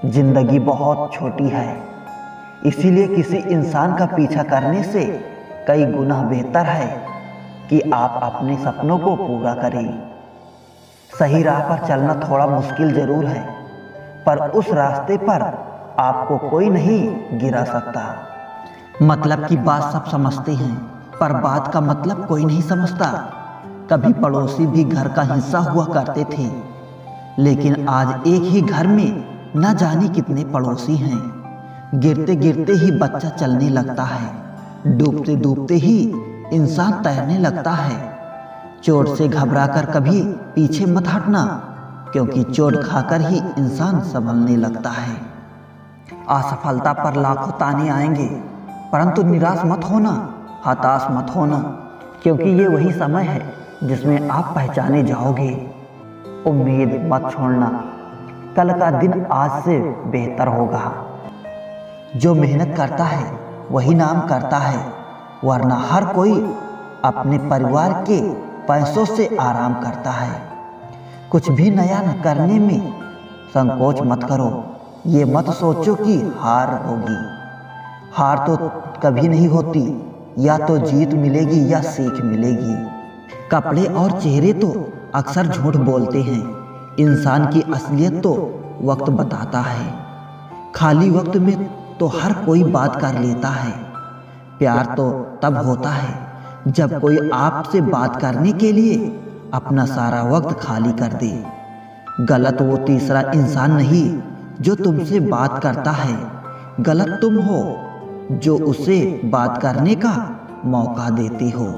जिंदगी बहुत छोटी है, इसीलिए किसी इंसान का पीछा करने से कई गुना बेहतर है कि आप अपने सपनों को पूरा करें। सही राह पर चलना थोड़ा मुश्किल जरूर है, पर उस रास्ते पर आपको कोई नहीं गिरा सकता। मतलब की बात सब समझते हैं, पर बात का मतलब कोई नहीं समझता। कभी पड़ोसी भी घर का हिस्सा हुआ करते थे, लेकिन आज एक ही घर में न जाने कितने पड़ोसी हैं। गिरते गिरते ही बच्चा चलने लगता है, डूबते डूबते ही इंसान तैरने लगता है। चोट से घबराकर कभी पीछे मत हटना, क्योंकि चोट खाकर ही इंसान संभलने लगता है। असफलता पर लाखों ताने आएंगे, परंतु निराश मत होना, हताश मत होना, क्योंकि ये वही समय है जिसमें आप पहचाने जाओगे। उम्मीद मत छोड़ना, कल का दिन आज से बेहतर होगा। जो मेहनत करता है वही नाम करता है, वरना हर कोई अपने परिवार के पैसों से आराम करता है। कुछ भी नया न करने में संकोच मत करो। ये मत सोचो कि हार होगी। हार तो कभी नहीं होती, या तो जीत मिलेगी या सीख मिलेगी। कपड़े और चेहरे तो अक्सर झूठ बोलते हैं, इंसान की असलियत तो वक्त बताता है। खाली वक्त में तो हर कोई बात कर लेता है। प्यार तो तब होता है जब कोई आपसे बात करने के लिए अपना सारा वक्त खाली कर दे। गलत वो तीसरा इंसान नहीं जो तुमसे बात करता है, गलत तुम हो जो उसे बात करने का मौका देते हो।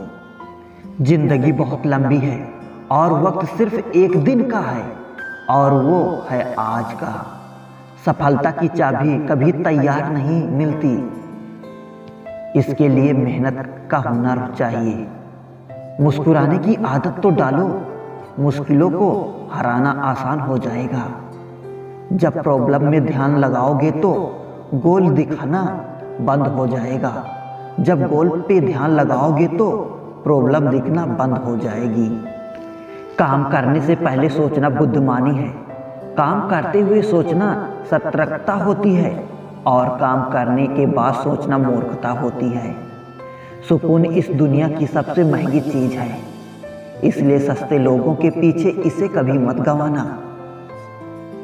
जिंदगी बहुत लंबी है और वक्त सिर्फ एक दिन का है, और वो है आज का। सफलता की चाबी कभी तैयार नहीं मिलती, इसके लिए मेहनत का हुनर चाहिए। मुस्कुराने की आदत तो डालो, मुश्किलों को हराना आसान हो जाएगा। जब प्रॉब्लम में ध्यान लगाओगे तो गोल दिखाना बंद हो जाएगा। जब गोल पे ध्यान लगाओगे तो प्रॉब्लम दिखना बंद हो जाएगी। काम करने से पहले सोचना बुद्धिमानी है, काम करते हुए सोचना सतर्कता होती है, और काम करने के बाद सोचना मूर्खता होती है। सुकून इस दुनिया की सबसे महंगी चीज है, इसलिए सस्ते लोगों के पीछे इसे कभी मत गंवाना।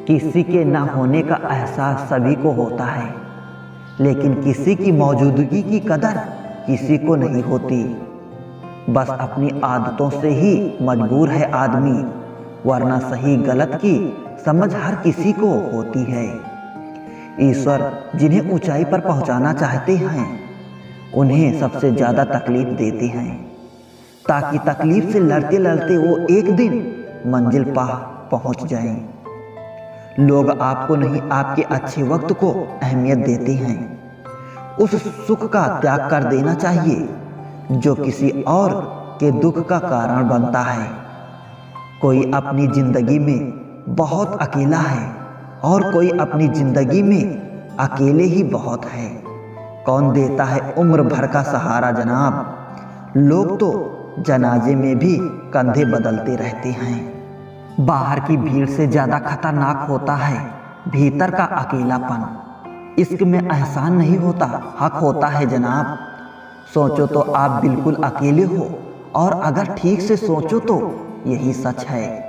किसी के ना होने का एहसास सभी को होता है, लेकिन किसी की मौजूदगी की कदर किसी को नहीं होती। बस अपनी आदतों से ही मजबूर है आदमी, वरना सही गलत की समझ हर किसी को होती है। ईश्वर जिन्हें ऊंचाई पर पहुंचाना चाहते हैं, उन्हें सबसे ज्यादा तकलीफ देते हैं, ताकि तकलीफ से लड़ते लड़ते वो एक दिन मंजिल पा पहुंच जाएं। लोग आपको नहीं, आपके अच्छे वक्त को अहमियत देते हैं। उस सुख का त्याग कर देना चाहिए जो किसी और के दुख का कारण बनता है। कोई अपनी जिंदगी में बहुत अकेला है, और कोई अपनी जिंदगी में अकेले ही बहुत है। कौन देता है उम्र भर का सहारा जनाब। लोग तो जनाजे में भी कंधे बदलते रहते हैं। बाहर की भीड़ से ज्यादा खतरनाक होता है भीतर का अकेलापन। इश्क में एहसान नहीं होता, हक होता है जनाब। सोचो तो आप बिल्कुल अकेले हो, और अगर ठीक से सोचो तो यही सच है।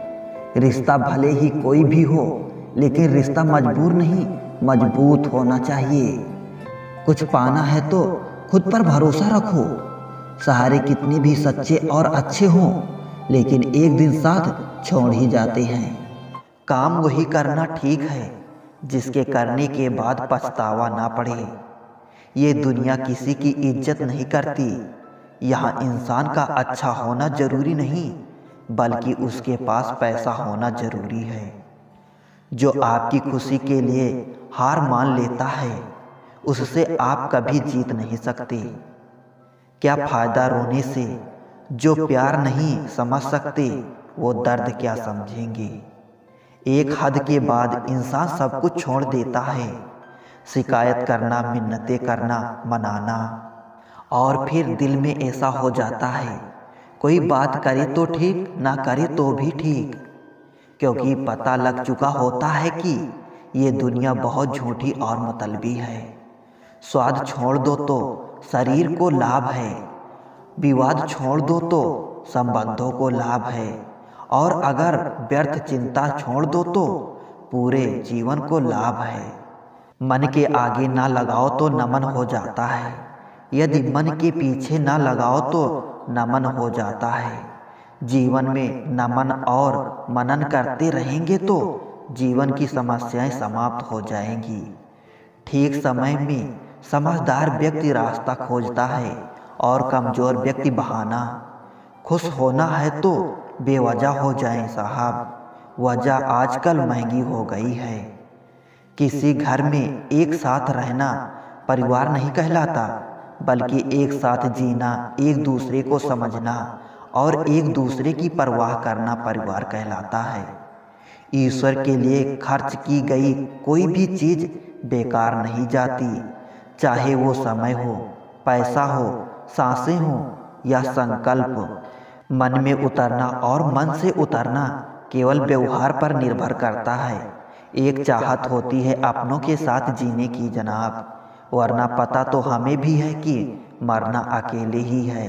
रिश्ता भले ही कोई भी हो, लेकिन रिश्ता मजबूर नहीं, मजबूत होना चाहिए। कुछ पाना है तो खुद पर भरोसा रखो। सहारे कितने भी सच्चे और अच्छे हों, लेकिन एक दिन साथ छोड़ ही जाते हैं। काम वही करना ठीक है जिसके करने के बाद पछतावा ना पड़े। ये दुनिया किसी की इज्जत नहीं करती। यहाँ इंसान का अच्छा होना जरूरी नहीं, बल्कि उसके पास पैसा होना जरूरी है। जो आपकी खुशी के लिए हार मान लेता है, उससे आप कभी जीत नहीं सकते। क्या फायदा रोने से, जो प्यार नहीं समझ सकते वो दर्द क्या समझेंगे। एक हद के बाद इंसान सब कुछ छोड़ देता है। शिकायत करना, मिन्नतें करना, मनाना, और फिर दिल में ऐसा हो जाता है कोई बात करे तो ठीक, ना करे तो भी ठीक, क्योंकि पता लग चुका होता है कि ये दुनिया बहुत झूठी और मतलबी है। स्वाद छोड़ दो तो शरीर को लाभ है, विवाद छोड़ दो तो संबंधों को लाभ है, और अगर व्यर्थ चिंता छोड़ दो तो पूरे जीवन को लाभ है। मन के आगे ना लगाओ तो नमन हो जाता है, यदि मन के पीछे ना लगाओ तो नमन हो जाता है। जीवन में नमन और मनन करते रहेंगे तो जीवन की समस्याएं समाप्त हो जाएंगी। ठीक समय में समझदार व्यक्ति रास्ता खोजता है और कमज़ोर व्यक्ति बहाना। खुश होना है तो बेवजह हो जाए साहब, वजह आजकल महंगी हो गई है। किसी घर में एक साथ रहना परिवार नहीं कहलाता, बल्कि एक साथ जीना, एक दूसरे को समझना और एक दूसरे की परवाह करना परिवार कहलाता है। ईश्वर के लिए खर्च की गई कोई भी चीज़ बेकार नहीं जाती, चाहे वो समय हो, पैसा हो, सांसें हो या संकल्प। मन में उतरना और मन से उतरना केवल व्यवहार पर निर्भर करता है। एक चाहत होती है अपनों के साथ जीने की जनाब, वरना पता तो हमें भी है कि मरना अकेले ही है।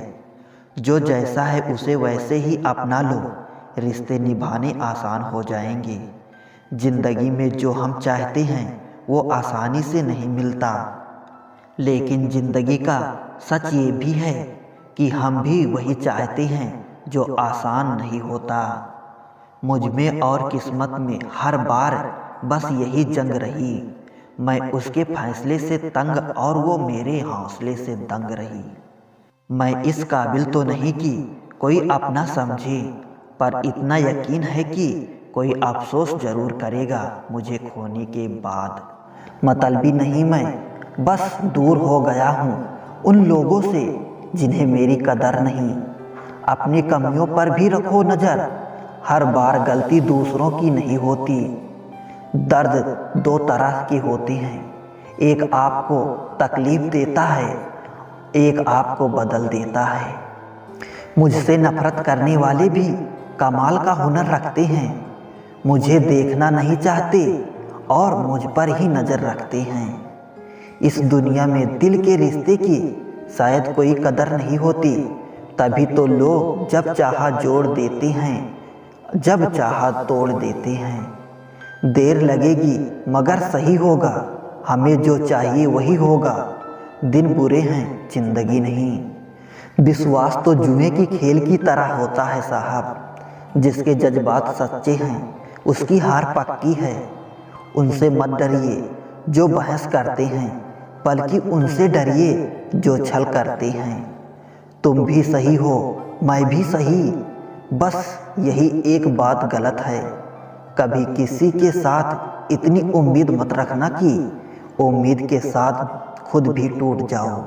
जो जैसा है उसे वैसे ही अपना लो, रिश्ते निभाने आसान हो जाएंगे। जिंदगी में जो हम चाहते हैं वो आसानी से नहीं मिलता, लेकिन जिंदगी का सच ये भी है कि हम भी वही चाहते हैं जो आसान नहीं होता। मुझ में और किस्मत में हर बार बस यही जंग रही, मैं उसके फैसले से तंग और वो मेरे हौसले से दंग रही। मैं इस काबिल तो नहीं कि कोई अपना समझे, पर इतना यकीन है कि कोई अफसोस जरूर करेगा मुझे खोने के बाद। मतलबी नहीं मैं, बस दूर हो गया हूँ उन लोगों से जिन्हें मेरी कदर नहीं। अपनी कमियों पर भी रखो नज़र, हर बार गलती दूसरों की नहीं होती। दर्द दो तरह के होते हैं, एक आपको तकलीफ देता है, एक आपको बदल देता है। मुझसे नफरत करने वाले भी कमाल का हुनर रखते हैं, मुझे देखना नहीं चाहते और मुझ पर ही नज़र रखते हैं। इस दुनिया में दिल के रिश्ते की शायद कोई कदर नहीं होती, तभी तो लोग जब चाहा जोड़ देते हैं, जब चाहा तोड़ देते हैं। देर लगेगी मगर सही होगा, हमें जो चाहिए वही होगा। दिन बुरे हैं जिंदगी नहीं। विश्वास तो जुए की खेल की तरह होता है साहब, जिसके जज्बात सच्चे हैं उसकी हार पक्की है। उनसे मत डरिए जो बहस करते हैं, बल्कि उनसे डरिए जो छल करते हैं। तुम भी सही हो, मैं भी सही, बस यही एक बात गलत है। कभी किसी के साथ इतनी उम्मीद मत रखना कि उम्मीद के साथ खुद भी टूट जाओ।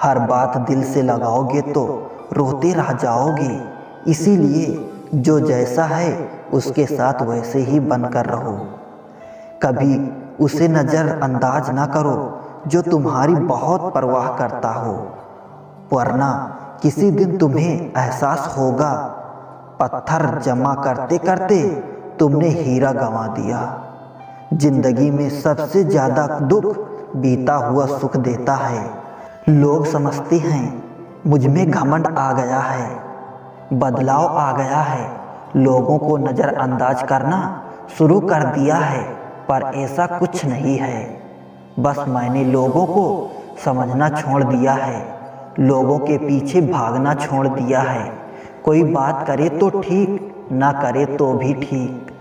हर बात दिल से लगाओगे तो रोते रह जाओगे। इसीलिए जो जैसा है उसके साथ वैसे ही बनकर रहो। कभी उसे नज़रअंदाज ना करो जो तुम्हारी बहुत परवाह करता हो, वरना किसी दिन तुम्हें एहसास होगा पत्थर जमा करते करते तुमने हीरा गंवा दिया। जिंदगी में सबसे ज़्यादा दुख बीता हुआ सुख देता है। लोग समझते हैं मुझ में घमंड आ गया है, बदलाव आ गया है, लोगों को नज़रअंदाज करना शुरू कर दिया है, पर ऐसा कुछ नहीं है। बस मैंने लोगों को समझना छोड़ दिया है, लोगों के पीछे भागना छोड़ दिया है। कोई बात करे तो ठीक, ना करे तो भी ठीक।